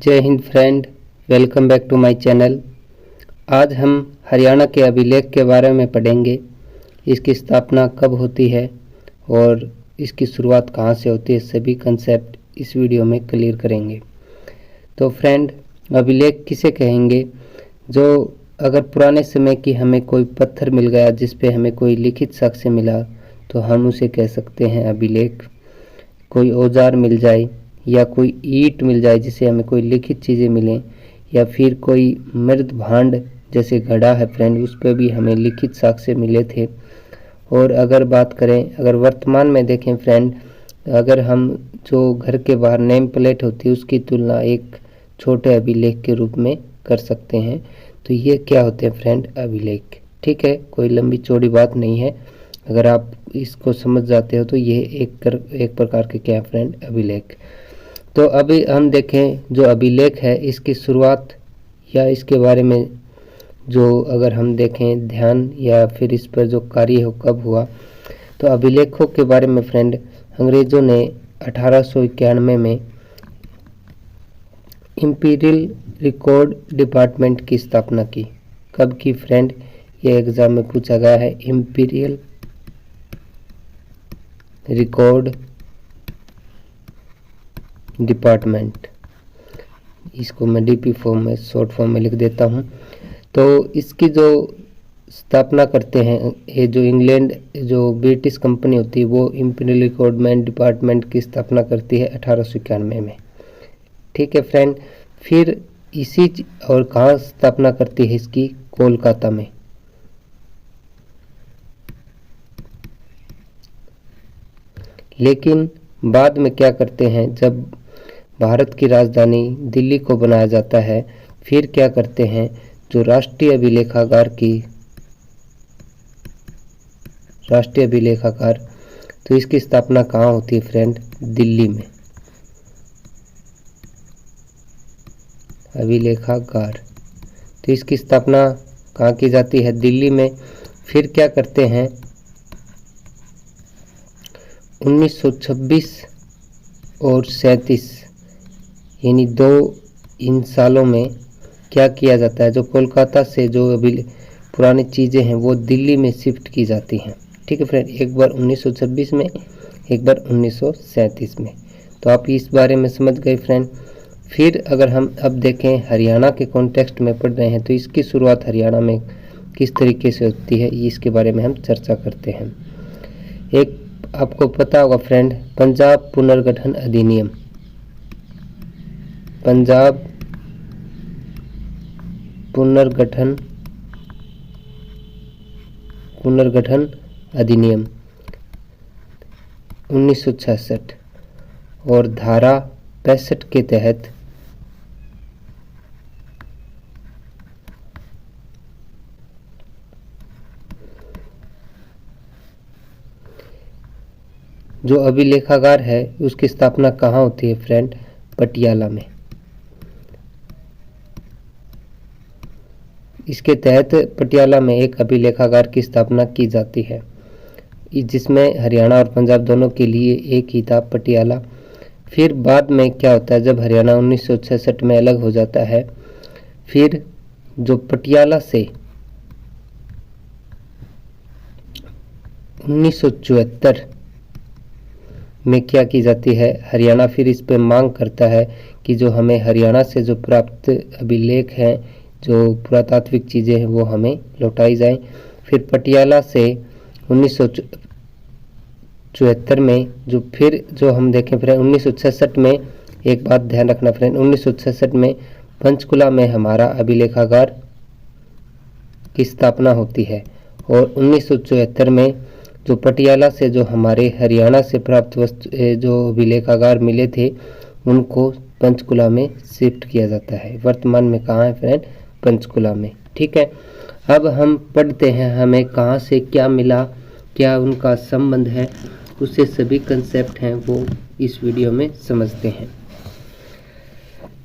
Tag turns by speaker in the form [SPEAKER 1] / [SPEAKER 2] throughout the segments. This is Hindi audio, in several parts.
[SPEAKER 1] जय Hind friend, welcome back to my channel. आज हम हरियाणा के अभिलेख के बारे में पढ़ेंगे। इसकी स्थापना कब होती है और इसकी शुरुआत कहाँ से होती है, सभी कंसेप्ट इस वीडियो में क्लियर करेंगे। तो फ्रेंड, अभिलेख किसे कहेंगे? जो अगर पुराने समय की हमें कोई पत्थर मिल गया जिस पे हमें कोई लिखित साक्ष्य मिला तो हम उसे कह सकते हैं अभिलेख। कोई औजार मिल जाए या कोई ईंट मिल जाए जिसे हमें कोई लिखित चीज़ें मिलें, या फिर कोई मृत भांड जैसे घड़ा है फ्रेंड, उस पर भी हमें लिखित साक्ष्य मिले थे। और अगर बात करें, अगर वर्तमान में देखें फ्रेंड, अगर हम जो घर के बाहर नेम प्लेट होती है उसकी तुलना एक छोटे अभिलेख के रूप में कर सकते हैं। तो ये क्या होते हैं फ्रेंड? अभिलेख। ठीक है, कोई लंबी चौड़ी बात नहीं है। अगर आप इसको समझ जाते हो तो ये एक प्रकार के क्या है फ्रेंड? अभिलेख। तो अभी हम देखें जो अभिलेख है इसकी शुरुआत या इसके बारे में जो अगर हम देखें ध्यान या फिर इस पर जो कार्य हो कब हुआ, तो अभिलेखों के बारे में फ्रेंड अंग्रेज़ों ने 1891 में इंपीरियल रिकॉर्ड डिपार्टमेंट की स्थापना की। कब की फ्रेंड? ये एग्जाम में पूछा गया है। इंपीरियल रिकॉर्ड डिपार्टमेंट, इसको मैं डीपी फॉर्म में शॉर्ट फॉर्म में लिख देता हूँ। तो इसकी जो स्थापना करते हैं ये जो इंग्लैंड जो ब्रिटिश कंपनी होती है वो इंपीरियल रिकॉर्डमेंट डिपार्टमेंट की स्थापना करती है 1891 में। ठीक है फ्रेंड, फिर इसी और कहाँ स्थापना करती है इसकी? कोलकाता में। लेकिन बाद में क्या करते हैं, जब भारत की राजधानी दिल्ली को बनाया जाता है, फिर क्या करते हैं, जो राष्ट्रीय अभिलेखागार, तो इसकी स्थापना कहाँ होती है फ्रेंड? दिल्ली में। अभिलेखागार, तो इसकी स्थापना कहाँ की जाती है? दिल्ली में। फिर क्या करते हैं, 1926 और 37 यानी इन सालों में क्या किया जाता है, जो कोलकाता से जो अभी पुरानी चीज़ें हैं वो दिल्ली में शिफ्ट की जाती हैं। ठीक है फ्रेंड, एक बार 1926 में, एक बार 1937 में। तो आप इस बारे में समझ गए फ्रेंड। फिर अगर हम अब देखें हरियाणा के कॉन्टेक्स्ट में पढ़ रहे हैं तो इसकी शुरुआत हरियाणा में किस तरीके से होती है इसके बारे में हम चर्चा करते हैं। एक आपको पता होगा फ्रेंड, पंजाब पुनर्गठन अधिनियम। पंजाब पुनर्गठन अधिनियम 1966 और धारा 65 के तहत जो अभिलेखागार है उसकी स्थापना कहाँ होती है फ्रेंड? पटियाला में। इसके तहत पटियाला में एक अभिलेखागार की स्थापना की जाती है, जिसमें हरियाणा और पंजाब दोनों के लिए एक ही था, पटियाला। फिर बाद में क्या होता है, जब हरियाणा 1966 में अलग हो जाता है, फिर जो पटियाला से 1974 में क्या की जाती है, हरियाणा फिर इस पे मांग करता है कि जो हमें हरियाणा से जो प्राप्त अभिलेख हैं, जो पुरातात्विक चीज़ें हैं वो हमें लौटाई जाएं। फिर पटियाला से 1974 में जो हम देखें फ्रेंड 1966 में, एक बात ध्यान रखना फ्रेंड, 1966 में पंचकुला में हमारा अभिलेखागार की स्थापना होती है। और 1974 में जो पटियाला से जो हमारे हरियाणा से प्राप्त जो अभिलेखागार मिले थे उनको पंचकुला में शिफ्ट किया जाता है। वर्तमान में कहाँ है फ्रेंड? पंचकुला में। ठीक है, अब हम पढ़ते हैं हमें कहाँ से क्या मिला, क्या उनका संबंध है, उससे सभी कंसेप्ट हैं वो इस वीडियो में समझते हैं।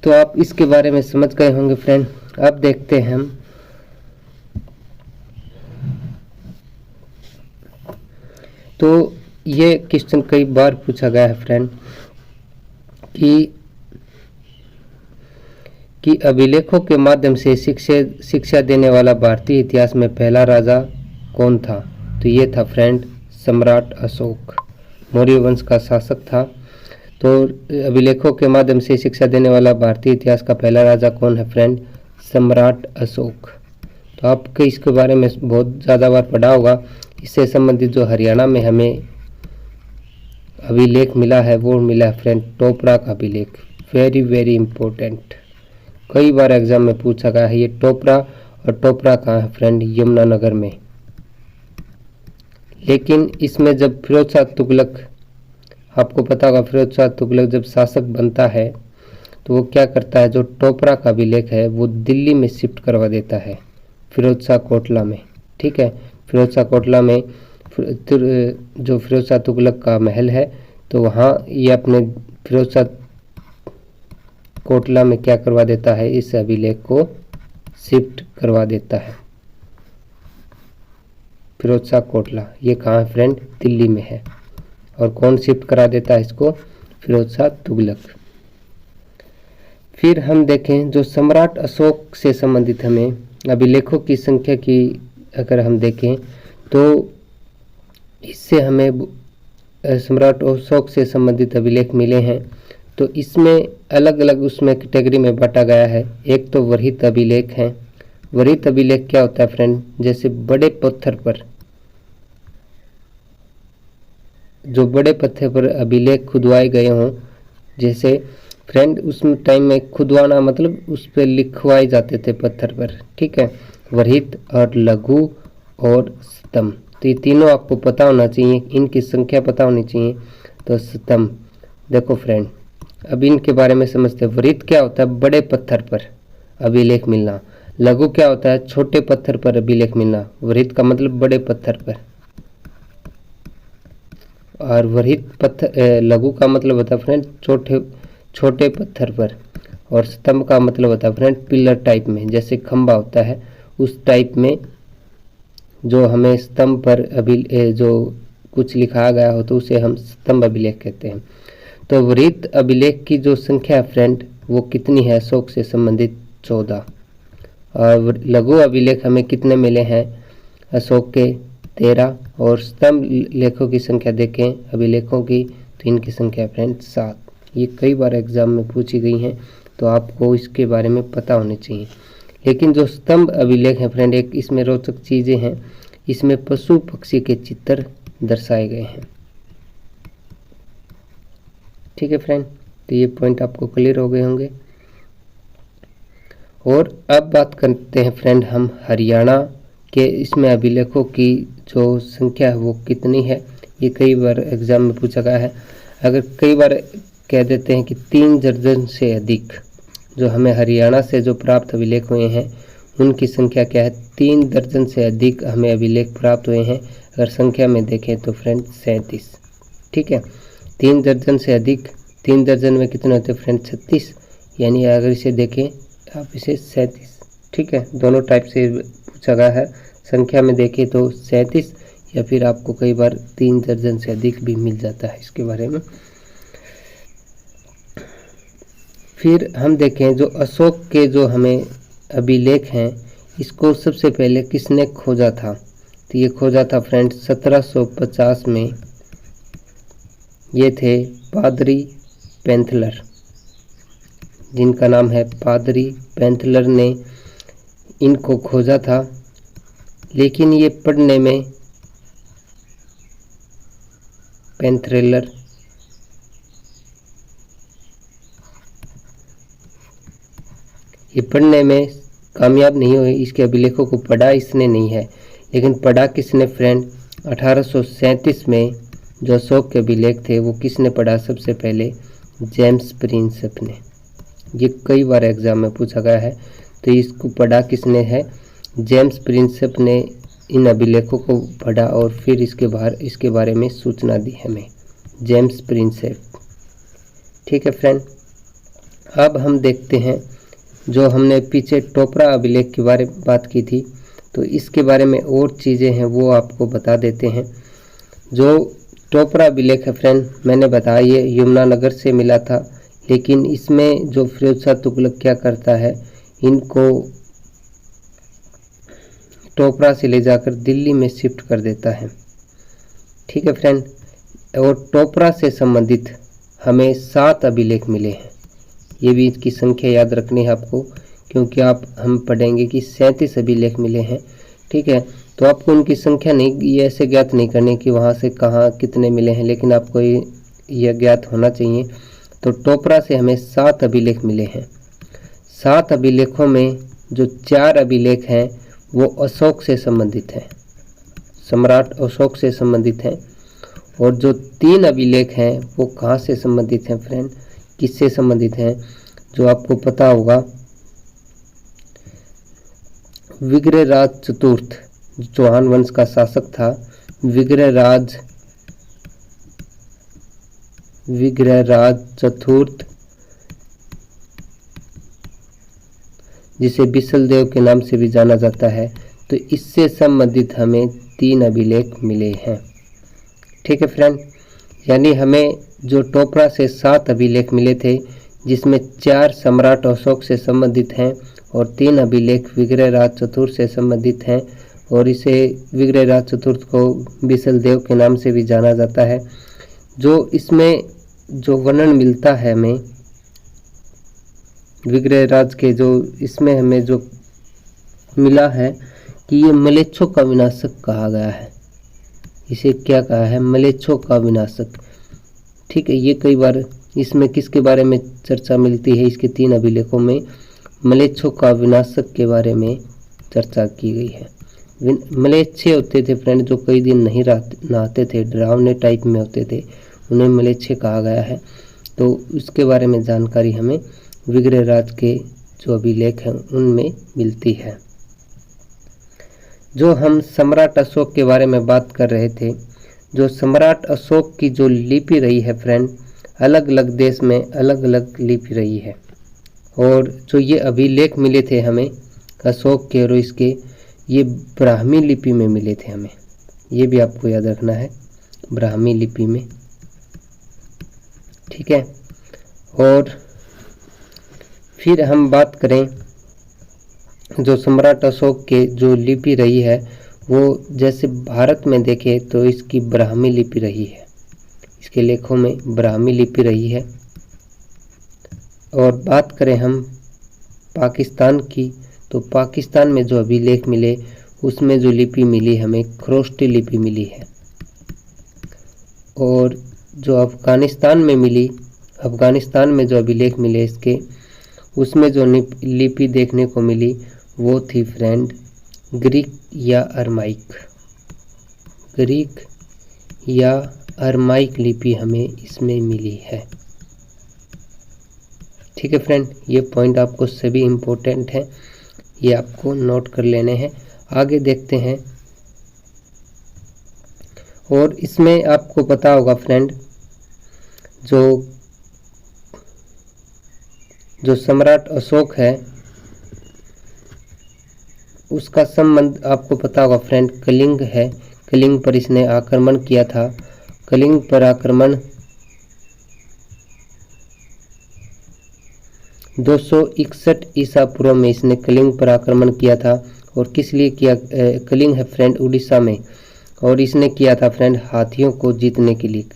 [SPEAKER 1] तो आप इसके बारे में समझ गए होंगे फ्रेंड। अब देखते हैं हम तो ये क्वेश्चन कई बार पूछा गया है फ्रेंड कि कि अभिलेखों के माध्यम से शिक्षा देने वाला भारतीय इतिहास में पहला राजा कौन था? तो ये था फ्रेंड सम्राट अशोक, मौर्य वंश का शासक था। तो अभिलेखों के माध्यम से शिक्षा देने वाला भारतीय इतिहास का पहला राजा कौन है फ्रेंड? सम्राट अशोक। तो आपके इसके बारे में बहुत ज़्यादा बार पढ़ा होगा। इससे संबंधित जो हरियाणा में हमें अभिलेख मिला है वो मिला है फ्रेंड टोपरा का अभिलेख। वेरी वेरी इम्पोर्टेंट, कई बार एग्जाम में पूछा गया है ये टोपरा। और टोपरा कहाँ है फ्रेंड? यमुनानगर में। लेकिन इसमें जब फिरोज शाह तुगलक, आपको पता होगा फिरोज शाह तुगलक जब शासक बनता है तो वो क्या करता है, जो टोपरा का अभिलेख है वो दिल्ली में शिफ्ट करवा देता है, फिरोज शाह कोटला में। ठीक है, फिरोज शाह कोटला में जो फिरोज शाह तुगलक का महल है, तो वहाँ ये अपने फिरोज शाह कोटला में क्या करवा देता है, इस अभिलेख को शिफ्ट करवा देता है। फिरोज शाह कोटला ये कहाँ है फ्रेंड? दिल्ली में है। और कौन शिफ्ट करा देता है इसको? फिरोज शाह तुगलक। फिर हम देखें जो सम्राट अशोक से संबंधित हमें अभिलेखों की संख्या की अगर हम देखें तो इससे हमें सम्राट अशोक से संबंधित अभिलेख मिले हैं। तो इसमें अलग अलग उसमें कैटेगरी में बांटा गया है। एक तो वरित अभिलेख हैं। वरित अभिलेख क्या होता है फ्रेंड? जैसे बड़े पत्थर पर, जो बड़े पत्थर पर अभिलेख खुदवाए गए हों, जैसे फ्रेंड उस टाइम में खुदवाना मतलब उस पर लिखवाए जाते थे पत्थर पर। ठीक है, वरित और लघु और स्तंभ, तो ये तीनों आपको पता होना चाहिए, इनकी संख्या पता होनी चाहिए। तो स्तंभ देखो फ्रेंड, अब इनके बारे में समझते हैं। वरित क्या होता है? बड़े पत्थर पर अभिलेख मिलना। लघु क्या होता है? छोटे पत्थर पर अभिलेख मिलना। वरित का मतलब बड़े पत्थर पर, और वरित पत्थर लघु का मतलब होता है फ्रेंड छोटे पत्थर पर। और स्तंभ का मतलब होता है फ्रेंड पिलर टाइप में, जैसे खंबा होता है उस टाइप में जो हमें स्तंभ पर जो कुछ लिखा गया हो तो उसे हम स्तंभ अभिलेख कहते हैं। तो वरित अभिलेख की जो संख्या है फ्रेंड वो कितनी है? अशोक से संबंधित 14। और लघु अभिलेख हमें कितने मिले हैं? अशोक के 13। और स्तंभ लेखों की संख्या देखें अभिलेखों की तो इनकी संख्या फ्रेंड 7। ये कई बार एग्जाम में पूछी गई हैं तो आपको इसके बारे में पता होने चाहिए। लेकिन जो स्तंभ अभिलेख है फ्रेंड, एक इसमें रोचक चीज़ें हैं, इसमें पशु पक्षी के चित्र दर्शाए गए हैं। ठीक है फ्रेंड, तो ये पॉइंट आपको क्लियर हो गए होंगे। और अब बात करते हैं फ्रेंड हम हरियाणा के, इसमें अभिलेखों की जो संख्या है वो कितनी है। ये कई बार एग्जाम में पूछा गया है। अगर कई बार कह देते हैं कि 3 दर्जन से अधिक जो हमें हरियाणा से जो प्राप्त अभिलेख हुए हैं उनकी संख्या क्या है? 3 दर्जन से अधिक हमें अभिलेख प्राप्त हुए हैं। अगर संख्या में देखें तो फ्रेंड 37। ठीक है, 3 दर्जन से अधिक, 3 दर्जन में कितने होते हैं फ्रेंड? 36। यानी अगर इसे देखें आप इसे 37। ठीक है, दोनों टाइप से पूछा गया है। संख्या में देखें तो 37 या फिर आपको कई बार 3 दर्जन से अधिक भी मिल जाता है इसके बारे में। फिर हम देखें जो अशोक के जो हमें अभिलेख हैं इसको सबसे पहले किसने खोजा था? तो ये खोजा था फ्रेंड 1750 में। ये थे पादरी पैंथलर, जिनका नाम है पादरी पैंथलर ने इनको खोजा था। लेकिन ये पढ़ने में पैंथलर ये पढ़ने में कामयाब नहीं हुए। इसके अभिलेखों को पढ़ा इसने नहीं है, लेकिन पढ़ा किसने फ्रेंड? 1837 में जो अशोक के अभिलेख थे वो किसने पढ़ा? सबसे पहले जेम्स प्रिंसेप ने। ये कई बार एग्जाम में पूछा गया है। तो इसको पढ़ा किसने है? जेम्स प्रिंसेप ने इन अभिलेखों को पढ़ा और फिर इसके बारे में सूचना दी हमें, जेम्स प्रिंसेप। ठीक है फ्रेंड, अब हम देखते हैं जो हमने पीछे टोपरा अभिलेख के बारे में बात की थी, तो इसके बारे में और चीज़ें हैं वो आपको बता देते हैं। जो टोपरा अभिलेख है फ्रेंड, मैंने बताया ये यमुनानगर से मिला था। लेकिन इसमें जो फिरोज शाह तुगलक क्या करता है, इनको टोपरा से ले जाकर दिल्ली में शिफ्ट कर देता है। ठीक है फ्रेंड, और टोपरा से संबंधित हमें 7 अभिलेख मिले हैं। ये भी इसकी संख्या याद रखनी है आपको, क्योंकि हम पढ़ेंगे कि 37 अभिलेख मिले हैं। ठीक है, तो आपको उनकी संख्या नहीं, ये ऐसे ज्ञात नहीं करनी कि वहाँ से कहाँ कितने मिले हैं, लेकिन आपको ये ज्ञात होना चाहिए। तो टोपरा से हमें 7 अभिलेख मिले हैं। 7 अभिलेखों में जो 4 अभिलेख हैं वो अशोक से संबंधित हैं, सम्राट अशोक से संबंधित हैं। और जो 3 अभिलेख हैं वो कहाँ से संबंधित हैं फ्रेंड, किससे संबंधित हैं, जो आपको पता होगा, विग्रहराज चतुर्थ चौहान वंश का शासक था। विग्रहराज चतुर्थ, जिसे बिसल के नाम से भी जाना जाता है, तो इससे संबंधित हमें 3 अभिलेख मिले हैं। ठीक है फ्रेंड, यानी हमें जो टोपरा से 7 अभिलेख मिले थे, जिसमें 4 सम्राट अशोक से संबंधित हैं और 3 अभिलेख विग्रहराज चतुर्थ से संबंधित हैं। और इसे विग्रहराज चतुर्थ को बिसल देव के नाम से भी जाना जाता है। जो इसमें जो वर्णन मिलता है हमें विग्रहराज के, जो इसमें हमें जो मिला है कि ये म्लेच्छों का विनाशक कहा गया है। इसे क्या कहा है, म्लेच्छों का विनाशक। ठीक है, ये कई बार इसमें किसके बारे में चर्चा मिलती है, इसके 3 अभिलेखों में म्लेच्छों का विनाशक के बारे में चर्चा की गई है। म्लेच्छ होते थे फ्रेंड, जो कई दिन नहीं नहाते थे, डरावने टाइप में होते थे, उन्हें म्लेच्छ कहा गया है। तो उसके बारे में जानकारी हमें विग्रहराज के जो अभिलेख हैं उनमें मिलती है। जो हम सम्राट अशोक के बारे में बात कर रहे थे, जो सम्राट अशोक की जो लिपि रही है फ्रेंड, अलग अलग देश में अलग अलग लिपि रही है। और जो ये अभिलेख मिले थे हमें अशोक के और इसके, ये ब्राह्मी लिपि में मिले थे हमें। ये भी आपको याद रखना है, ब्राह्मी लिपि में। ठीक है, और फिर हम बात करें जो सम्राट अशोक के जो लिपि रही है, वो जैसे भारत में देखें तो इसकी ब्राह्मी लिपि रही है, इसके लेखों में ब्राह्मी लिपि रही है। और बात करें हम पाकिस्तान की, तो पाकिस्तान में जो अभिलेख मिले उसमें जो लिपि मिली हमें खरोष्टी लिपि मिली है। और जो अफगानिस्तान में मिली, अफगानिस्तान में जो अभिलेख मिले इसके, उसमें जो लिपि देखने को मिली वो थी फ्रेंड ग्रीक या अरमाइक। ग्रीक या अरमाइक लिपि हमें इसमें मिली है। ठीक है फ्रेंड, ये पॉइंट आपको सभी इम्पोर्टेंट है, ये आपको नोट कर लेने हैं। आगे देखते हैं। और इसमें आपको पता होगा फ्रेंड, जो सम्राट अशोक है उसका संबंध आपको पता होगा फ्रेंड कलिंग है। कलिंग पर इसने आक्रमण किया था। कलिंग पर आक्रमण 261 ईसा पूर्व में इसने कलिंग पर आक्रमण किया था। और किस लिए किया? कलिंग है फ्रेंड उड़ीसा में, और इसने किया था फ्रेंड हाथियों को जीतने के लिए।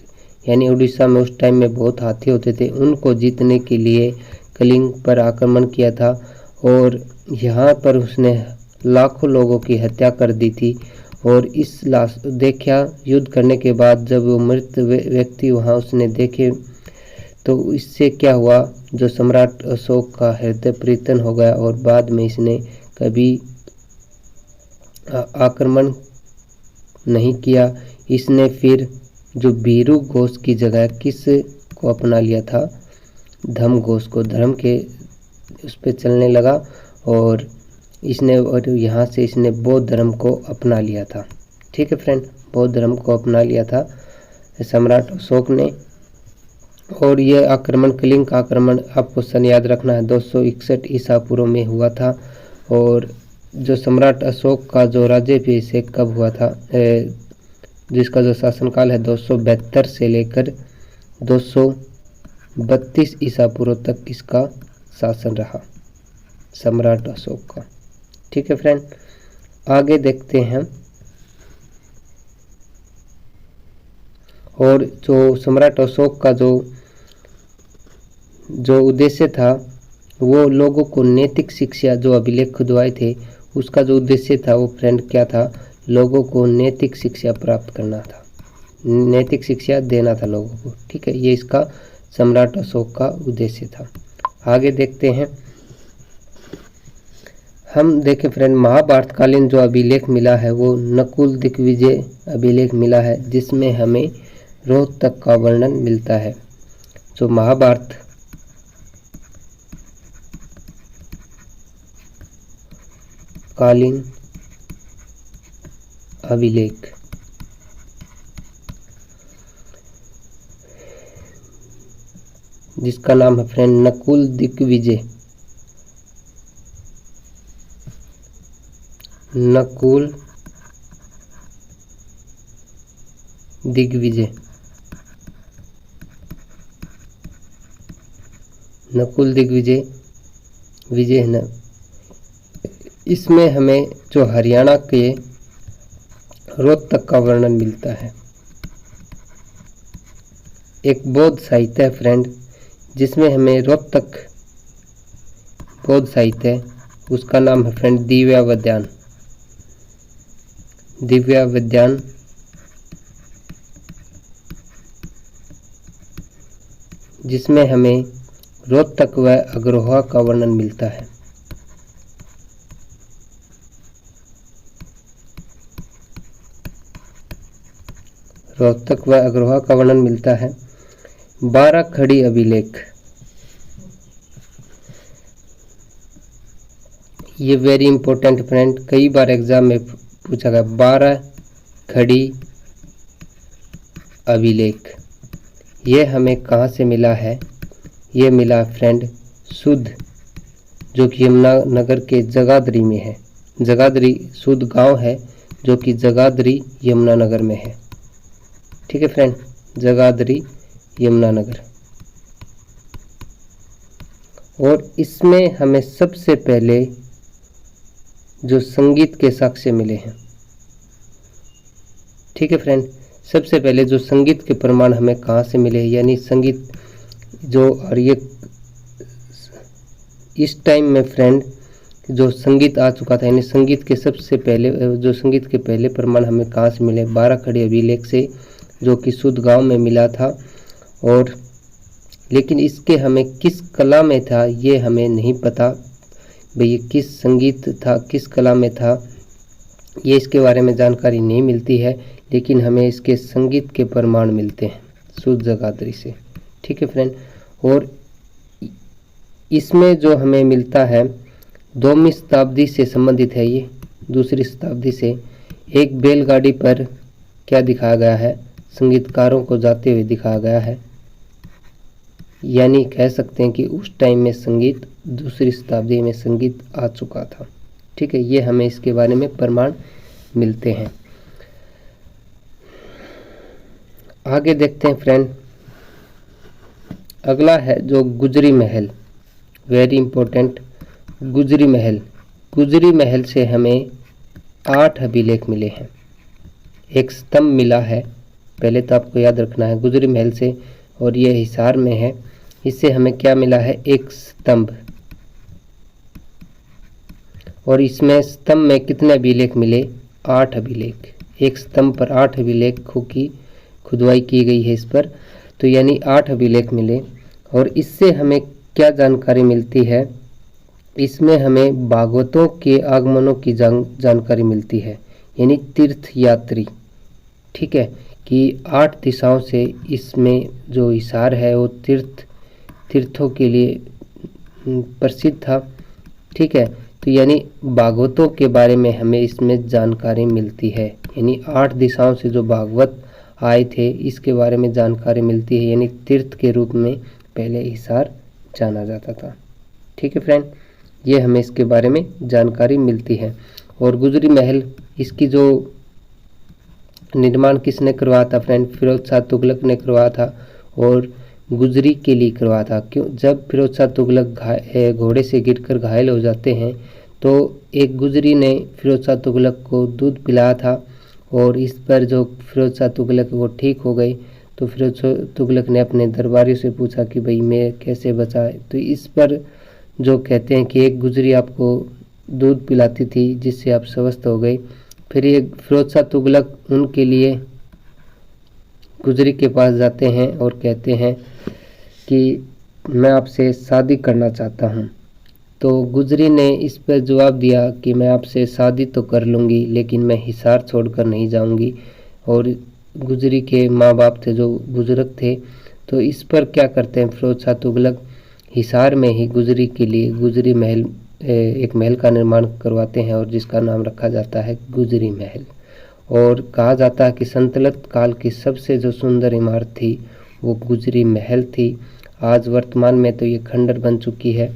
[SPEAKER 1] यानी उड़ीसा में उस टाइम में बहुत हाथी होते थे, उनको जीतने के लिए कलिंग पर आक्रमण किया था। और यहाँ पर उसने लाखों लोगों की हत्या कर दी थी। और इस देखा युद्ध करने के बाद जब वो मृत व्यक्ति वहाँ उसने देखे, तो इससे क्या हुआ, जो सम्राट अशोक का हृदय परिवर्तन हो गया और बाद में इसने कभी आक्रमण नहीं किया। इसने फिर जो बीरू घोष की जगह किस को अपना लिया था, धर्म घोष को, धर्म के उस पर चलने लगा। और यहाँ से इसने बौद्ध धर्म को अपना लिया था। ठीक है फ्रेंड, बौद्ध धर्म को अपना लिया था सम्राट अशोक ने। और यह आक्रमण, कलिंग का आक्रमण आपको सन याद रखना है, 261 ईसा पूर्व में हुआ था। और जो सम्राट अशोक का जो राज्याभिषेक कब हुआ था, जिसका जो शासनकाल है 272 से लेकर 200 32 ईसा पूर्व तक इसका शासन रहा, सम्राट अशोक का। ठीक है फ्रेंड, आगे देखते हैं। और जो सम्राट अशोक का जो उद्देश्य था, वो लोगों को नैतिक शिक्षा, जो अभिलेख खुदवाए थे उसका जो उद्देश्य था वो फ्रेंड क्या था, लोगों को नैतिक शिक्षा प्राप्त करना था, नैतिक शिक्षा देना था लोगों को। ठीक है, ये इसका सम्राट अशोक का उद्देश्य था। आगे देखते हैं। हम देखें फ्रेंड, महाभारत कालीन जो अभिलेख मिला है वो नकुल दिग्विजय अभिलेख मिला है, जिसमें हमें रोहतक का वर्णन मिलता है। जो महाभारत कालीन अभिलेख, जिसका नाम है फ्रेंड नकुल दिग्विजय, नकुल दिग्विजय, नकुल दिग्विजय विजय है ना। इसमें हमें जो हरियाणा के रोहतक का वर्णन मिलता है। एक बौद्ध साहित्य है फ्रेंड, जिसमें हमें रोहतक बौद्ध साहित्य, उसका नाम है फ्रेंड दिव्यावद्यान, दिव्यावद्यान। जिसमें हमें रोहतक व अग्रोहा का वर्णन मिलता है। रोहतक व अग्रोहा का वर्णन मिलता है। 12 खड़ी अभिलेख, ये वेरी इंपॉर्टेंट फ्रेंड, कई बार एग्जाम में पूछा गया। 12 खड़ी अभिलेख, ये हमें कहाँ से मिला है? ये मिला फ्रेंड सुध, जो कि यमुनानगर के जगाधरी में है। जगाधरी सुध गांव है जो कि जगाधरी यमुनानगर में है। ठीक है फ्रेंड, जगाधरी यमुनानगर। और इसमें हमें सबसे पहले जो संगीत के साक्ष्य मिले हैं। ठीक है फ्रेंड, सबसे पहले जो संगीत के प्रमाण हमें कहाँ से मिले, यानी संगीत जो, और ये इस टाइम में फ्रेंड जो संगीत आ चुका था, यानी संगीत के सबसे पहले जो संगीत के पहले प्रमाण हमें कहाँ से मिले? 12 खड़ी अभिलेख से, जो कि सुध गांव में मिला था। और लेकिन इसके हमें किस कला में था ये हमें नहीं पता, भाई ये किस संगीत था, किस कला में था, ये इसके बारे में जानकारी नहीं मिलती है। लेकिन हमें इसके संगीत के प्रमाण मिलते हैं सुध जगाधरी से। ठीक है फ्रेंड, और इसमें जो हमें मिलता है 2वीं शताब्दी से संबंधित है, ये 2री शताब्दी से। एक बैलगाड़ी पर क्या दिखाया गया है? संगीतकारों को जाते हुए दिखाया गया है, यानी कह सकते हैं कि उस टाइम में संगीत, 2री शताब्दी में संगीत आ चुका था। ठीक है, ये हमें इसके बारे में प्रमाण मिलते हैं। आगे देखते हैं फ्रेंड, अगला है जो गुजरी महल, वेरी इंपॉर्टेंट। गुजरी महल, गुजरी महल से हमें 8 अभिलेख मिले हैं। एक स्तंभ मिला है, पहले तो आपको याद रखना है गुजरी महल से, और ये हिसार में है। इससे हमें क्या मिला है? एक स्तंभ। और इसमें स्तंभ में कितने अभिलेख मिले? 8 अभिलेख। एक स्तंभ पर 8 अभिलेखों की खुदवाई की गई है इस पर, तो यानी 8 अभिलेख मिले। और इससे हमें क्या जानकारी मिलती है? इसमें हमें भागवतों के आगमनों की जानकारी मिलती है, यानी तीर्थ यात्री। ठीक है, कि 8 दिशाओं से इसमें जो हिसार है वो तीर्थों के लिए प्रसिद्ध था। ठीक है, तो यानी भागवतों के बारे में हमें इसमें जानकारी मिलती है, यानी 8 दिशाओं से जो भागवत आए थे इसके बारे में जानकारी मिलती है, यानी तीर्थ के रूप में पहले हिसार जाना जाता था। ठीक है फ्रेंड, ये हमें इसके बारे में जानकारी मिलती है। और गुजरी महल, इसकी जो निर्माण किसने करवाया था फ्रेंड? फिरोज शाह तुगलक ने करवाया था। और गुजरी के लिए करवाया था। क्यों? जब फिरोज शाह तुगलक घोड़े से गिरकर घायल हो जाते हैं तो एक गुजरी ने फिरोज शाह तुगलक को दूध पिलाया था और इस पर जो फिरोज शाह तुगलक वो ठीक हो गए तो फिरोज शाह तुगलक ने अपने दरबारियों से पूछा कि भाई मैं कैसे बचा। तो इस पर जो कहते हैं कि एक गुजरी आपको दूध पिलाती थी जिससे आप स्वस्थ हो गए। फिर ये फिरोज शाह तुगलक उनके लिए गुजरी के पास जाते हैं और कहते हैं कि मैं आपसे शादी करना चाहता हूँ। तो गुजरी ने इस पर जवाब दिया कि मैं आपसे शादी तो कर लूँगी लेकिन मैं हिसार छोड़कर नहीं जाऊँगी। और गुजरी के माँ बाप थे जो बुजुर्ग थे, तो इस पर क्या करते हैं फिरोज शाह तुगलक हिसार में ही गुजरी के लिए गुजरी महल एक महल का निर्माण करवाते हैं और जिसका नाम रखा जाता है गुजरी महल। और कहा जाता है कि सल्तनत काल की सबसे जो सुंदर इमारत थी वो गुजरी महल थी। आज वर्तमान में तो ये खंडर बन चुकी है।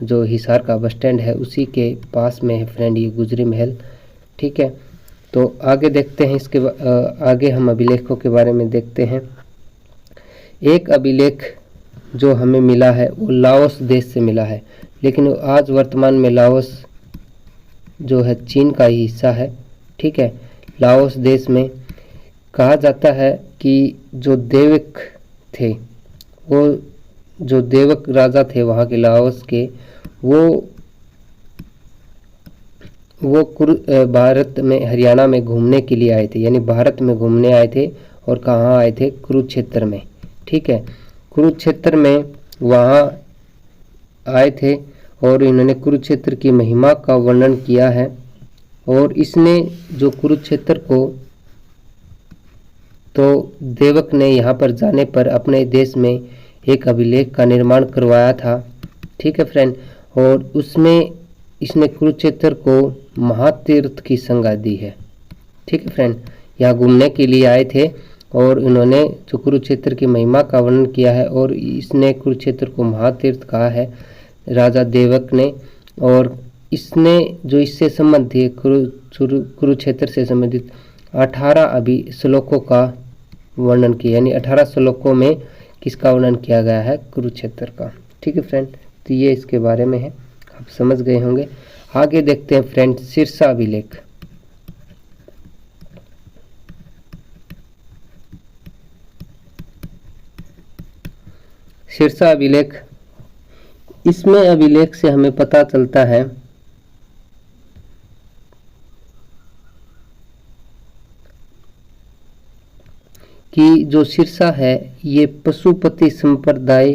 [SPEAKER 1] जो हिसार का बस स्टैंड है उसी के पास में है फ्रेंड ये गुजरी महल। ठीक है, तो आगे देखते हैं। इसके आगे हम अभिलेखों के बारे में देखते हैं। एक अभिलेख जो हमें मिला है वो लाओस देश से मिला है, लेकिन आज वर्तमान में लाओस जो है चीन का ही हिस्सा है। ठीक है, लाओस देश में कहा जाता है कि जो देवक थे, वो जो देवक राजा थे वहाँ के लाओस के, वो भारत में हरियाणा में घूमने के लिए आए थे, यानी भारत में घूमने आए थे। और कहाँ आए थे? कुरुक्षेत्र में। ठीक है, कुरुक्षेत्र में वहाँ आए थे और इन्होंने कुरुक्षेत्र की महिमा का वर्णन किया है। और इसने जो कुरुक्षेत्र को तो देवक ने यहाँ पर जाने पर अपने देश में एक अभिलेख का निर्माण करवाया था। ठीक है फ्रेंड, और उसमें इसने कुरुक्षेत्र को महातीर्थ की संज्ञा दी है। ठीक है फ्रेंड, यहाँ घूमने के लिए आए थे और इन्होंने जो कुरुक्षेत्र की महिमा का वर्णन किया है और इसने कुरुक्षेत्र को महातीर्थ कहा है राजा देवक ने। और इसने जो इससे संबंधित कुरुक्षेत्र से संबंधित 18 श्लोकों का वर्णन किया, यानी 18 श्लोकों में किसका वर्णन किया गया है? कुरुक्षेत्र का। ठीक है फ्रेंड, तो ये इसके बारे में है, आप समझ गए होंगे। आगे देखते हैं फ्रेंड सिरसा अभिलेख। सिरसा अभिलेख, इसमें अभिलेख से हमें पता चलता है कि जो सिरसा है ये पशुपति संप्रदाय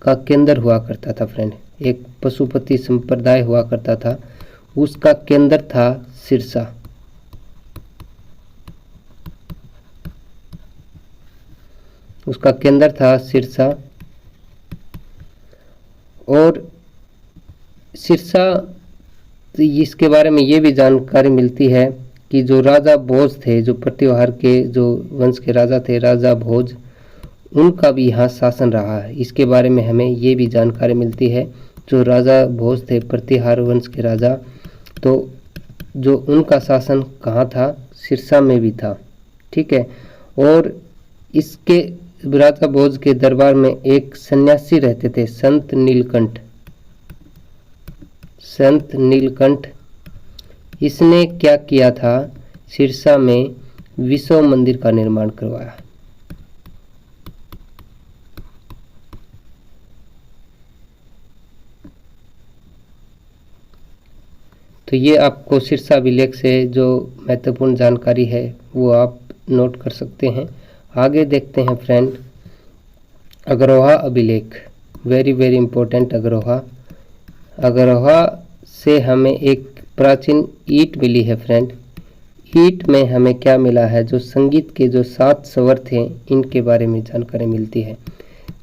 [SPEAKER 1] का केंद्र हुआ करता था फ्रेंड। एक पशुपति संप्रदाय हुआ करता था, उसका केंद्र था सिरसा। उसका केंद्र था सिरसा। और सिरसा, इसके बारे में ये भी जानकारी मिलती है कि जो राजा भोज थे, जो प्रतिहार के जो वंश के राजा थे, राजा भोज, उनका भी यहाँ शासन रहा है। इसके बारे में हमें ये भी जानकारी मिलती है। जो राजा भोज थे, प्रतिहार वंश के राजा, तो जो उनका शासन कहाँ था? सिरसा में भी था। ठीक है, और इसके राजा भोज के दरबार में एक सन्यासी रहते थे, संत नीलकंठ। संत नीलकंठ, इसने क्या किया था? सिरसा में विश्व मंदिर का निर्माण करवाया। तो ये आपको सिरसा अभिलेख से जो महत्वपूर्ण जानकारी है वो आप नोट कर सकते हैं। आगे देखते हैं फ्रेंड अग्रोहा अभिलेख, very very important Agroha. Agroha से हमें एक प्राचीन ईंट मिली है फ्रेंड। ईंट में हमें क्या मिला है? जो संगीत के जो 7 स्वर थे इनके बारे में जानकारी मिलती है।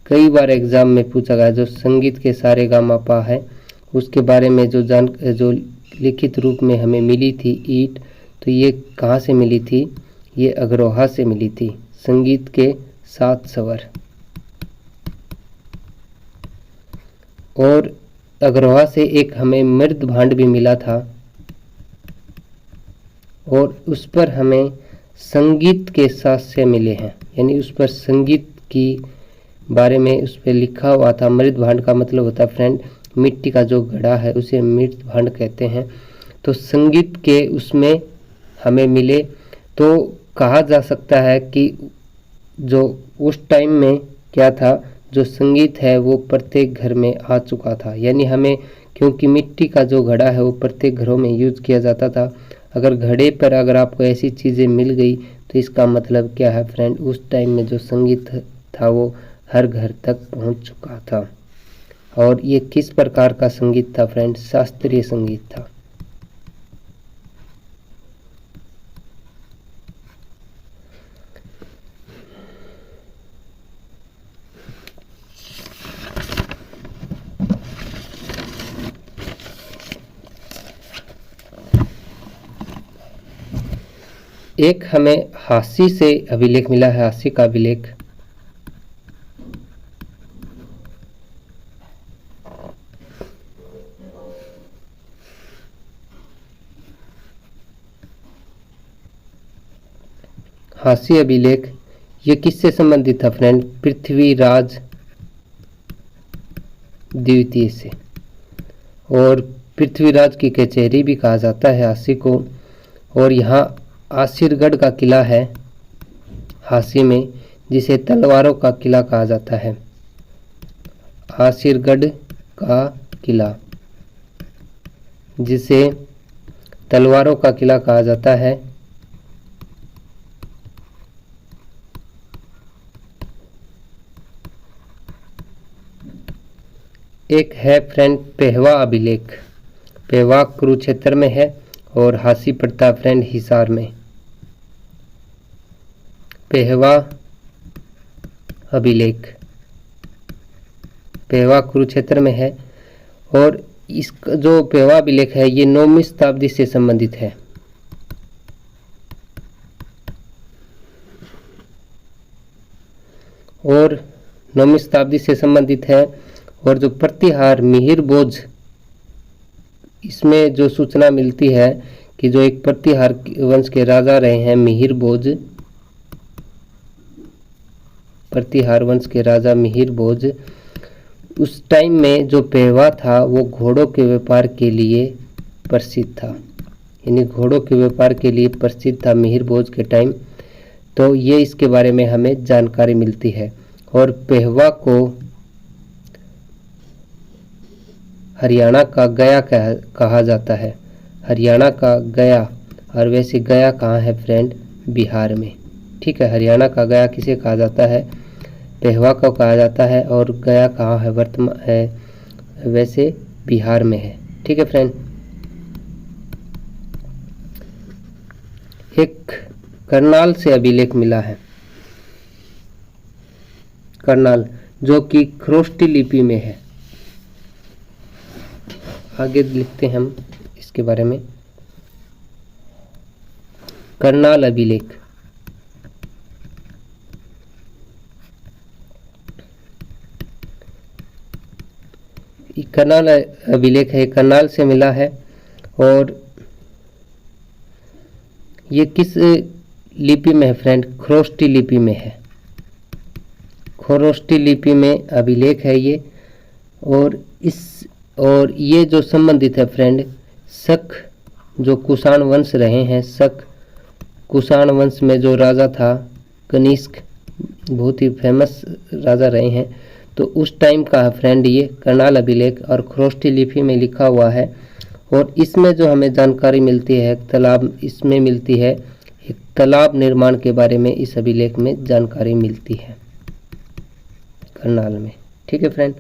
[SPEAKER 1] कई बार एग्जाम में पूछा गया, जो संगीत के सारे गामा पा है उसके बारे में जो लिखित रूप में हमें मिली थी ईंट, तो ये कहाँ से मिली थी? ये अग्रोहा से मिली थी। संगीत के 7 स्वर। और अग्रोहा से एक हमें मृद भांड भी मिला था और उस पर हमें संगीत के साथ से मिले हैं, यानी उस पर संगीत की बारे में उस पर लिखा हुआ था। मृत भांड का मतलब होता है फ्रेंड मिट्टी का जो घड़ा है उसे मृत भांड कहते हैं। तो संगीत के उसमें हमें मिले, तो कहा जा सकता है कि जो उस टाइम में क्या था, जो संगीत है वो प्रत्येक घर में आ चुका था। यानी हमें, क्योंकि मिट्टी का जो घड़ा है वो प्रत्येक घरों में यूज किया जाता था। अगर घड़े पर अगर आपको ऐसी चीज़ें मिल गई तो इसका मतलब क्या है फ्रेंड, उस टाइम में जो संगीत था वो हर घर तक पहुंच चुका था। और ये किस प्रकार का संगीत था फ्रेंड, शास्त्रीय संगीत था। एक हमें हास्य से अभिलेख मिला है, हास्य का अभिलेख। हास्य अभिलेख ये किससे संबंधित था फ्रेंड, पृथ्वीराज द्वितीय से। और पृथ्वीराज की कचहरी भी कहा जाता है हास्य को। और यहाँ आसिरगढ़ का किला है हास्य में, जिसे तलवारों का किला कहा जाता है। आसिरगढ़ का किला जिसे तलवारों का किला कहा जाता है। एक है फ्रेंड पेहवा अभिलेख, पेहवा कुरुक्षेत्र में है और हास्य पड़ता फ्रेंड हिसार में। पेहवा अभिलेख पेहवा कुरुक्षेत्र में है। और इसका जो पेहवा अभिलेख है ये 9वीं शताब्दी से संबंधित है। और 9वीं शताब्दी से संबंधित है। और जो प्रतिहार मिहिर भोज, इसमें जो सूचना मिलती है कि जो एक प्रतिहार वंश के राजा रहे हैं मिहिर भोज, प्रतिहार वंश के राजा मिहिर भोज, उस टाइम में जो पेहवा था वो घोड़ों के व्यापार के लिए प्रसिद्ध था। यानी घोड़ों के व्यापार के लिए प्रसिद्ध था मिहिर भोज के टाइम। तो ये इसके बारे में हमें जानकारी मिलती है। और पेहवा को हरियाणा का गया कहा जाता है, हरियाणा का गया। और वैसे गया कहाँ है फ्रेंड, बिहार में। ठीक है, हरियाणा का गया किसे कहा जाता है, पेहवा को कहा जाता है। और गया कहाँ है, वर्तमान है वैसे बिहार में है। ठीक है फ्रेंड। एक करनाल से अभिलेख मिला है, करनाल, जो कि खरोष्टी लिपि में है। आगे लिखते हैं हम इसके बारे में। करनाल अभिलेख, करनाल अभिलेख है, करनाल से मिला है। और ये किस लिपि में है फ्रेंड, खरोष्टी लिपि में है, खरोष्टी लिपि में अभिलेख है ये। और ये जो संबंधित है फ्रेंड शक, जो कुषाण वंश रहे हैं, शक कुषाण वंश में जो राजा था कनिष्क, बहुत ही फेमस राजा रहे हैं। तो उस टाइम का है फ्रेंड ये करनाल अभिलेख, और खरोष्टी लिपि में लिखा हुआ है। और इसमें जो हमें जानकारी मिलती है तालाब, इसमें मिलती है एक तालाब निर्माण के बारे में, इस अभिलेख में जानकारी मिलती है करनाल में। ठीक है फ्रेंड,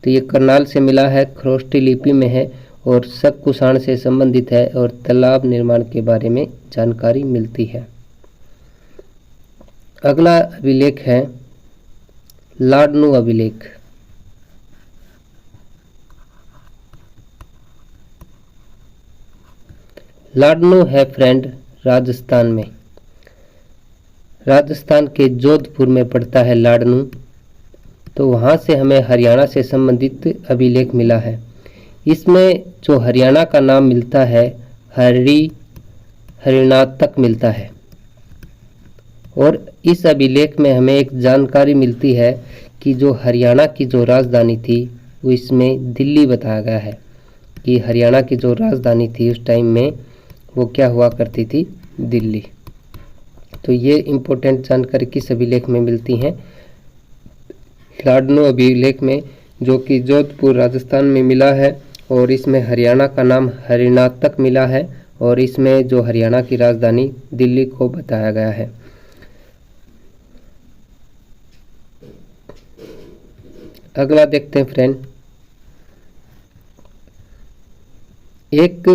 [SPEAKER 1] तो ये करनाल से मिला है, खरोष्टी लिपि में है और शक कुषाण से संबंधित है और तालाब निर्माण के बारे में जानकारी मिलती है। अगला अभिलेख है लाडनू अभिलेख। लाडनू है फ्रेंड राजस्थान में, राजस्थान के जोधपुर में पड़ता है लाडनू। तो वहाँ से हमें हरियाणा से संबंधित अभिलेख मिला है। इसमें जो हरियाणा का नाम मिलता है हरिनाथ तक मिलता है। और इस अभिलेख में हमें एक जानकारी मिलती है कि जो हरियाणा की जो राजधानी थी वो इसमें दिल्ली बताया गया है, कि हरियाणा की जो राजधानी थी उस टाइम में वो क्या हुआ करती थी, दिल्ली। तो ये इम्पोर्टेंट जानकारी किस अभिलेख में मिलती हैं, लाडनू अभिलेख में, जो कि जोधपुर राजस्थान में मिला है। और इसमें हरियाणा का नाम हरिनातक मिला है और इसमें जो हरियाणा की राजधानी दिल्ली को बताया गया है। अगला देखते हैं फ्रेंड, एक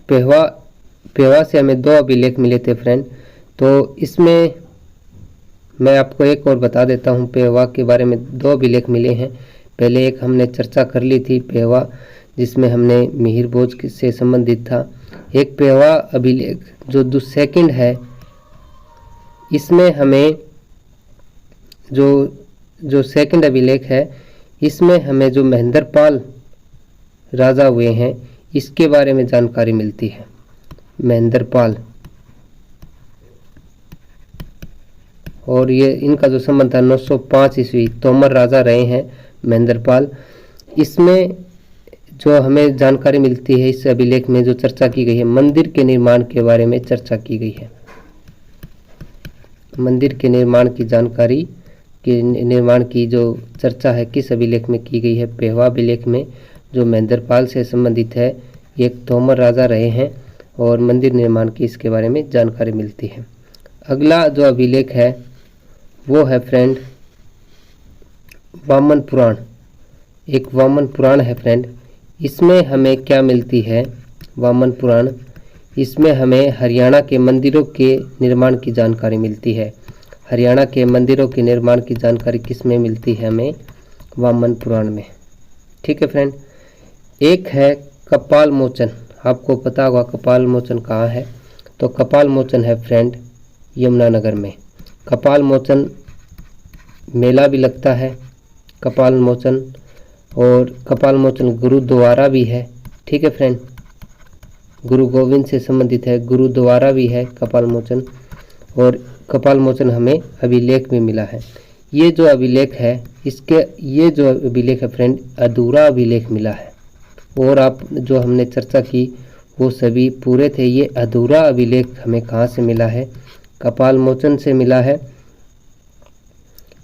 [SPEAKER 1] पेहवा से हमें 2 अभिलेख मिले थे फ्रेंड। तो इसमें मैं आपको एक और बता देता हूँ, पेहवा के बारे में 2 अभिलेख मिले हैं। पहले एक हमने चर्चा कर ली थी पेहवा, जिसमें हमने मिहिर भोज से संबंधित था। एक पेहवा अभिलेख जो सेकंड है, इसमें हमें जो सेकंड अभिलेख है, इसमें हमें जो महेंद्रपाल राजा हुए हैं इसके बारे में जानकारी मिलती है। महेंद्रपाल, और ये इनका जो संबंध था 905 ईस्वी, तोमर राजा रहे हैं महेंद्रपाल। इसमें जो हमें जानकारी मिलती है इस अभिलेख में, जो चर्चा की गई है, मंदिर के निर्माण के बारे में चर्चा की गई है। मंदिर के निर्माण की जानकारी के निर्माण की जो चर्चा है किस अभिलेख में की गई है, पेहवा अभिलेख में, जो महेंद्रपाल से संबंधित है। एक तोमर राजा रहे हैं और मंदिर निर्माण की इसके बारे में जानकारी मिलती है। अगला जो अभिलेख है वो है फ्रेंड वामन पुराण। एक वामन पुराण है फ्रेंड, इसमें हमें क्या मिलती है, वामन पुराण, इसमें हमें हरियाणा के मंदिरों के निर्माण की जानकारी मिलती है। हरियाणा के मंदिरों के निर्माण की जानकारी किस में मिलती है, हमें वामन पुराण में। ठीक है फ्रेंड। एक है कपाल मोचन। आपको पता होगा कपाल मोचन कहाँ है, तो कपाल मोचन है फ्रेंड यमुनानगर में। कपाल मोचन मेला भी लगता है कपाल मोचन, और कपाल मोचन गुरुद्वारा भी है। ठीक है फ्रेंड, गुरु गोविंद से संबंधित है, गुरुद्वारा भी है कपाल मोचन, और कपाल मोचन हमें अभिलेख में मिला है। ये जो अभिलेख है ये जो अभिलेख है फ्रेंड, अधूरा अभिलेख मिला है। और आप जो हमने चर्चा की वो सभी पूरे थे। ये अधूरा अभिलेख हमें कहाँ से मिला है, कपाल मोचन से मिला है।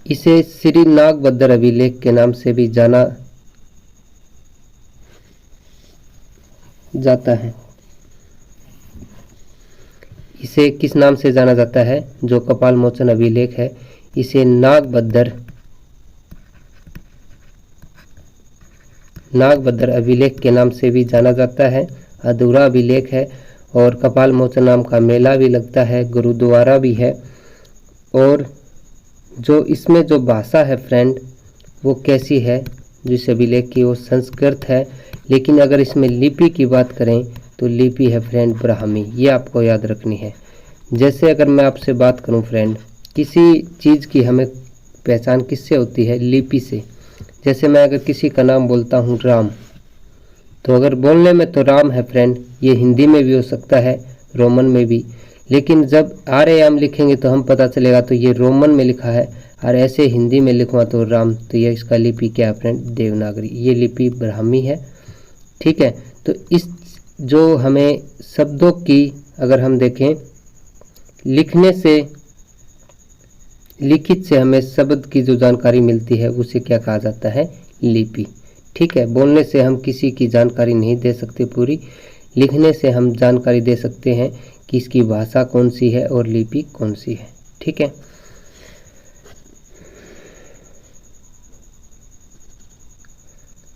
[SPEAKER 1] इसे श्री नागभद्र अभिलेख के नाम से भी जाना जाता है। इसे किस नाम से जाना जाता है, जो कपाल मोचन अभिलेख है, इसे नागभद्र अभिलेख के नाम से भी जाना जाता है। अधूरा अभिलेख है और कपाल मोचन नाम का मेला भी लगता है, गुरुद्वारा भी है। और जो इसमें जो भाषा है फ्रेंड वो कैसी है, जिस अभिलेख की, वो संस्कृत है। लेकिन अगर इसमें लिपि की बात करें तो लिपि है फ्रेंड ब्राह्मी। ये आपको याद रखनी है। जैसे अगर मैं आपसे बात करूं फ्रेंड, किसी चीज़ की हमें पहचान किससे होती है, लिपि से। जैसे मैं अगर किसी का नाम बोलता हूं राम, तो अगर बोलने में तो राम है फ्रेंड, ये हिंदी में भी हो सकता है, रोमन में भी। लेकिन जब आर्ययाम लिखेंगे तो हम पता चलेगा तो ये रोमन में लिखा है, और ऐसे हिंदी में लिखवा तो राम, तो ये इसका लिपि क्या है फ्रेंड, देवनागरी। ये लिपि ब्राह्मी है। ठीक है। तो इस जो हमें शब्दों की अगर हम देखें, लिखने से, लिखित से हमें शब्द की जो जानकारी मिलती है उसे क्या कहा जाता है, लिपि। ठीक है। बोलने से हम किसी की जानकारी नहीं दे सकते पूरी, लिखने से हम जानकारी दे सकते हैं कि इसकी भाषा कौन सी है और लिपि कौन सी है। ठीक है।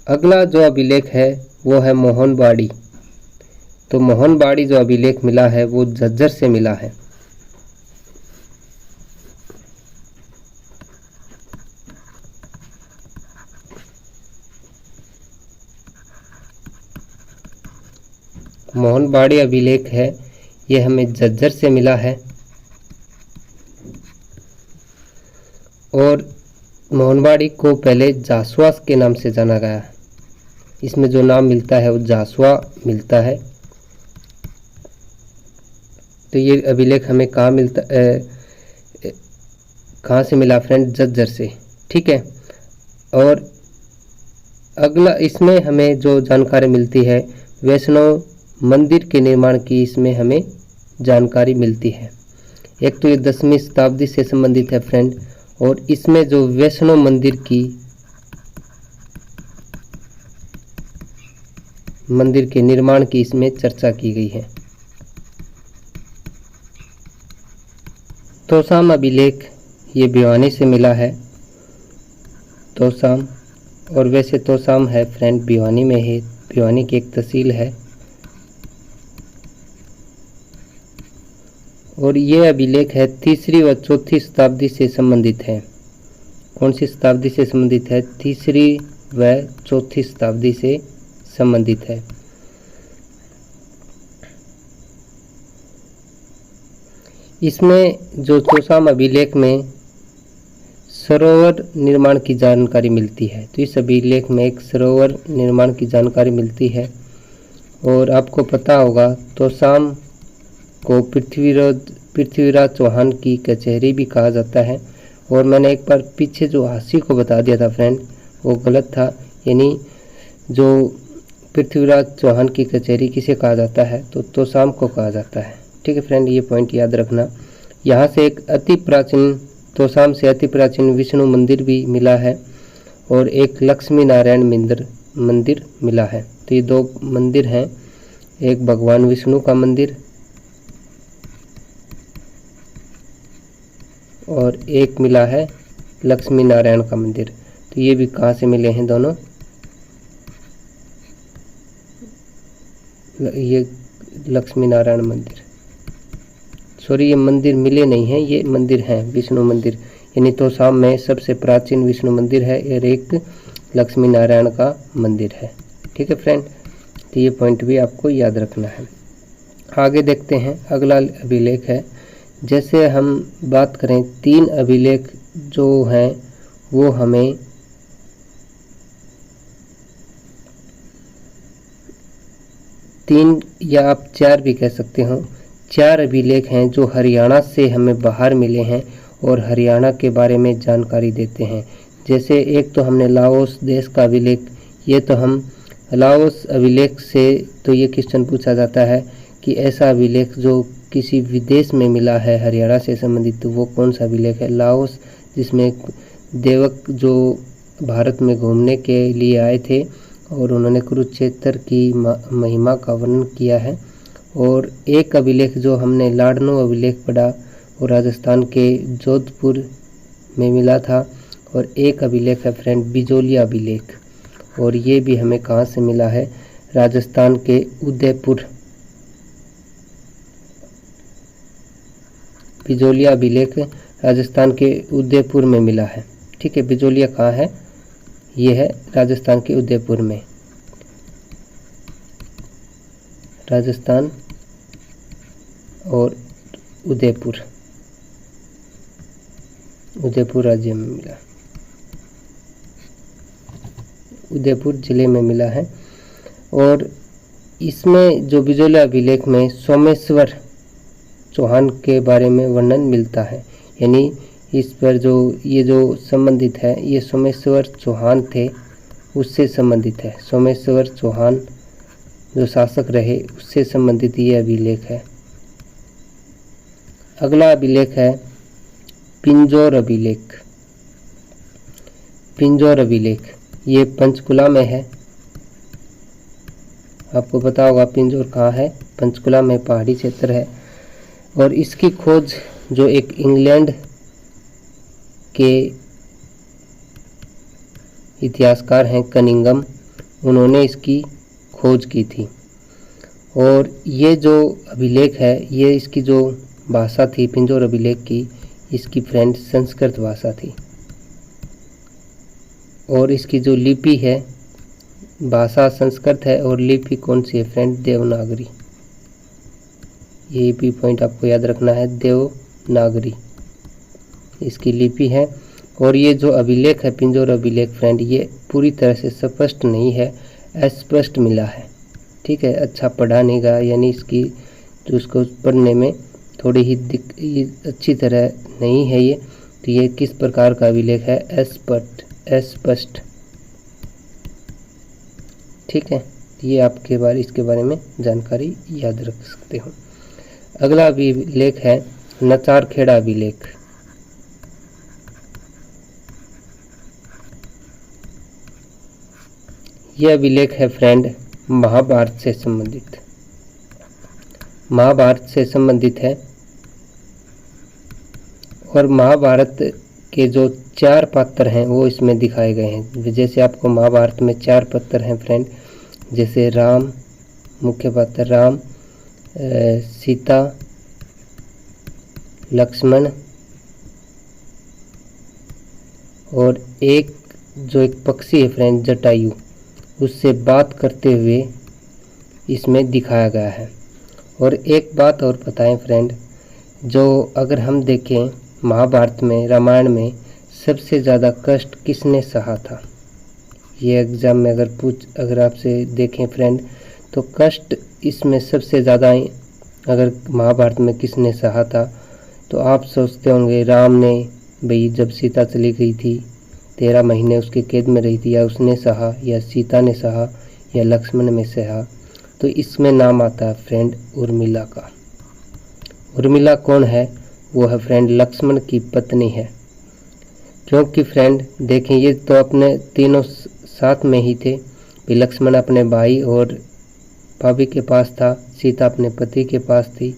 [SPEAKER 1] अगला जो अभिलेख है वो है मोहनबाड़ी। तो मोहनबाड़ी जो अभिलेख मिला है वो झज्जर से मिला है। मोहनबाड़ी अभिलेख है, ये हमें झज्जर से मिला है। और मोहनबाड़ी को पहले जासुआ के नाम से जाना गया है। इसमें जो नाम मिलता है वो जासुआ मिलता है। तो ये अभिलेख हमें कहाँ मिलता, कहाँ से मिला फ्रेंड, झज्जर से। ठीक है। और अगला इसमें हमें जो जानकारी मिलती है वैष्णव मंदिर के निर्माण की इसमें हमें जानकारी मिलती है। एक तो ये 10वीं शताब्दी से संबंधित है फ्रेंड, और इसमें जो वैष्णव मंदिर के निर्माण की इसमें चर्चा की गई है। तोसाम अभिलेख ये भिवानी से मिला है, तोसाम। और वैसे तोसाम है फ्रेंड भिवानी में है, भिवानी की एक तहसील है। और ये अभिलेख है 3री व 4थी शताब्दी से संबंधित है। कौन सी शताब्दी से संबंधित है? 3री व 4थी शताब्दी से संबंधित है। इसमें जो तोसाम अभिलेख में सरोवर निर्माण की जानकारी मिलती है। तो इस अभिलेख में एक सरोवर निर्माण की जानकारी मिलती है। और आपको पता होगा तोसाम को पृथ्वीराज चौहान की कचहरी भी कहा जाता है। और मैंने एक बार पीछे जो हाशी को बता दिया था फ्रेंड, वो गलत था। यानी जो पृथ्वीराज चौहान की कचहरी किसे कहा जाता है? तो तोसाम को कहा जाता है। ठीक है फ्रेंड, ये पॉइंट याद रखना। यहाँ से एक अति प्राचीन तोसाम से अति प्राचीन विष्णु मंदिर भी मिला है और एक लक्ष्मी नारायण मंदिर मिला है। तो ये 2 मंदिर हैं, एक भगवान विष्णु का मंदिर और एक मिला है लक्ष्मी नारायण का मंदिर। तो ये भी कहाँ से मिले हैं दोनों? ये लक्ष्मी नारायण मंदिर, सॉरी ये मंदिर मिले नहीं हैं, ये मंदिर हैं विष्णु मंदिर। यानी तोसाम में सबसे प्राचीन विष्णु मंदिर है और एक लक्ष्मी नारायण का मंदिर है। ठीक है फ्रेंड, तो ये पॉइंट भी आपको याद रखना है। आगे देखते हैं, अगला अभिलेख है। जैसे हम बात करें 3 अभिलेख जो हैं वो हमें तीन या आप 4 भी कह सकते हो, 4 अभिलेख हैं जो हरियाणा से हमें बाहर मिले हैं और हरियाणा के बारे में जानकारी देते हैं। जैसे एक तो हमने लाओस देश का अभिलेख, ये तो हम लाओस अभिलेख से तो ये क्वेश्चन पूछा जाता है कि ऐसा अभिलेख जो किसी विदेश में मिला है हरियाणा से संबंधित, तो वो कौन सा अभिलेख है? लाओस, जिसमें देवक जो भारत में घूमने के लिए आए थे और उन्होंने कुरुक्षेत्र की महिमा का वर्णन किया है। और एक अभिलेख जो हमने लाडनो अभिलेख पढ़ा वो राजस्थान के जोधपुर में मिला था। और एक अभिलेख है फ्रेंड बिजोलिया अभिलेख, और ये भी हमें कहाँ से मिला है? राजस्थान के उदयपुर। बिजोलिया अभिलेख राजस्थान के उदयपुर में मिला है। ठीक है, बिजोलिया कहाँ है? ये है राजस्थान के उदयपुर में, राजस्थान और उदयपुर राज्य में मिला, उदयपुर जिले में मिला है। और इसमें जो बिजोलिया अभिलेख में सोमेश्वर चौहान के बारे में वर्णन मिलता है। यानी इस पर जो ये जो संबंधित है ये सोमेश्वर चौहान थे उससे संबंधित है। सोमेश्वर चौहान जो शासक रहे उससे संबंधित ये अभिलेख है। अगला अभिलेख है पिंजौर अभिलेख। पिंजौर अभिलेख ये पंचकुला में है। आपको पता होगा पिंजौर कहाँ है? पंचकुला में, पहाड़ी क्षेत्र है। और इसकी खोज जो एक इंग्लैंड के इतिहासकार हैं कनिंगम, उन्होंने इसकी खोज की थी। और ये जो अभिलेख है ये इसकी जो भाषा थी पिंजौर अभिलेख की, इसकी फ्रेंड संस्कृत भाषा थी। और इसकी जो लिपि है, भाषा संस्कृत है और लिपि कौन सी है फ्रेंड? देवनागरी। ये भी पॉइंट आपको याद रखना है, देवनागरी इसकी लिपि है। और ये जो अभिलेख है पिंजौर अभिलेख फ्रेंड, ये पूरी तरह से स्पष्ट नहीं है, अस्पष्ट मिला है। ठीक है, अच्छा पढ़ा नहीं गया, यानी इसकी जो उसको पढ़ने में थोड़ी ही अच्छी तरह नहीं है ये। तो ये किस प्रकार का अभिलेख है? अस्पष्ट। ठीक है, ये आपके इसके बारे में जानकारी याद रख सकते हो। अगला अभिलेख है नचारखेड़ा अभिलेख। यह अभिलेख है फ्रेंड महाभारत से संबंधित है और महाभारत के जो 4 पात्र हैं वो इसमें दिखाए गए हैं। जैसे आपको महाभारत में 4 पात्र हैं फ्रेंड, जैसे राम, मुख्य पात्र राम, सीता, लक्ष्मण और एक पक्षी है फ्रेंड जटायु, उससे बात करते हुए इसमें दिखाया गया है। और एक बात और बताएं फ्रेंड, जो अगर हम देखें महाभारत में, रामायण में सबसे ज़्यादा कष्ट किसने सहा था? ये एग्ज़ाम में अगर आपसे देखें फ्रेंड, तो कष्ट इसमें सबसे ज़्यादा अगर महाभारत में किसने सहा था, तो आप सोचते होंगे राम ने, भाई जब सीता चली गई थी 13 महीने उसके कैद में रही थी, या उसने सहा, या सीता ने सहा, या लक्ष्मण ने सहा। तो इसमें नाम आता है फ्रेंड उर्मिला का। उर्मिला कौन है? वो है फ्रेंड लक्ष्मण की पत्नी है। क्योंकि फ्रेंड देखें, ये तो अपने तीनों साथ में ही थे। लक्ष्मण अपने भाई और भाभी के पास था, सीता अपने पति के पास थी।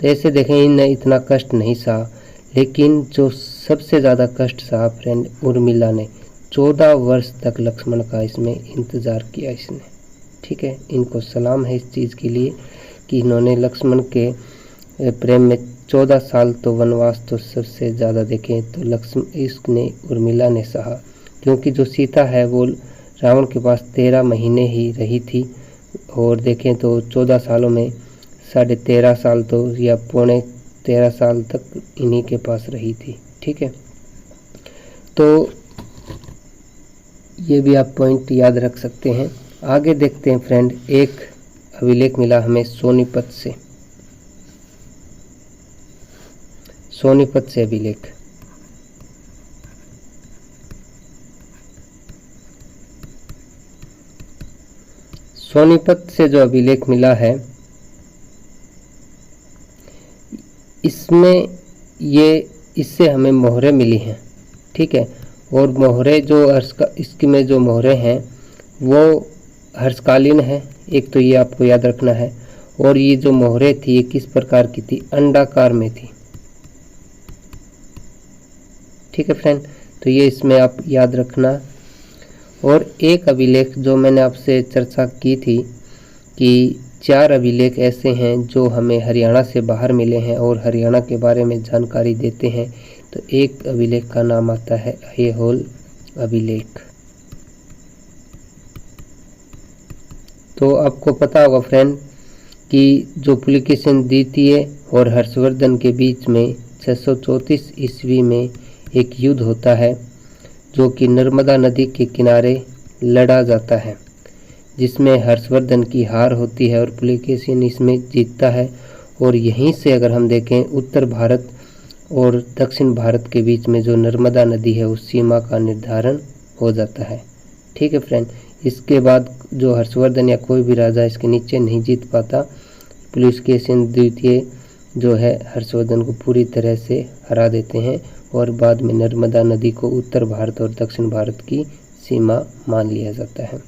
[SPEAKER 1] तो ऐसे देखें इन्हें इतना कष्ट नहीं सहा, लेकिन जो सबसे ज़्यादा कष्ट सहा फ्रेंड उर्मिला ने। 14 वर्ष तक लक्ष्मण का इसमें इंतज़ार किया इसने। ठीक है, इनको सलाम है इस चीज़ के लिए कि इन्होंने लक्ष्मण के प्रेम में 14 साल तो वनवास तो सबसे ज़्यादा देखें तो इसने उर्मिला ने सहा। क्योंकि जो सीता है वो रावण के पास 13 महीने ही रही थी, और देखें तो 14 सालों में 13.5 साल तो या पौने 13 साल तक इन्हीं के पास रही थी। ठीक है, तो ये भी आप पॉइंट याद रख सकते हैं। आगे देखते हैं फ्रेंड, एक अभिलेख मिला हमें सोनीपत से अभिलेख। सोनीपत से जो अभिलेख मिला है, इससे हमें मोहरें मिली हैं। ठीक है, और मोहरें जो इसमें जो मोहरें हैं वो हर्षकालीन है। एक तो ये आपको याद रखना है। और ये जो मोहरें थी ये किस प्रकार की थी? अंडाकार में थी। ठीक है फ्रेंड, तो ये इसमें आप याद रखना। और एक अभिलेख जो मैंने आपसे चर्चा की थी कि 4 अभिलेख ऐसे हैं जो हमें हरियाणा से बाहर मिले हैं और हरियाणा के बारे में जानकारी देते हैं। तो एक अभिलेख का नाम आता है ऐहोल अभिलेख। तो आपको पता होगा फ्रेंड कि जो पुलकेशिन द्वितीय और हर्षवर्धन के बीच में 634 ईस्वी में एक युद्ध होता है, जो कि नर्मदा नदी के किनारे लड़ा जाता है, जिसमें हर्षवर्धन की हार होती है और पुलकेशिन इसमें जीतता है। और यहीं से अगर हम देखें उत्तर भारत और दक्षिण भारत के बीच में जो नर्मदा नदी है उस सीमा का निर्धारण हो जाता है। ठीक है फ्रेंड, इसके बाद जो हर्षवर्धन या कोई भी राजा इसके नीचे नहीं जीत पाता। पुलकेशिन द्वितीय जो है हर्षवर्धन को पूरी तरह से हरा देते हैं और बाद में नर्मदा नदी को उत्तर भारत और दक्षिण भारत की सीमा मान लिया जाता है।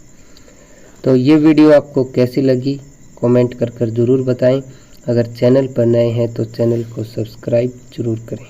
[SPEAKER 1] तो ये वीडियो आपको कैसी लगी कमेंट कर ज़रूर बताएं। अगर चैनल पर नए हैं तो चैनल को सब्सक्राइब ज़रूर करें।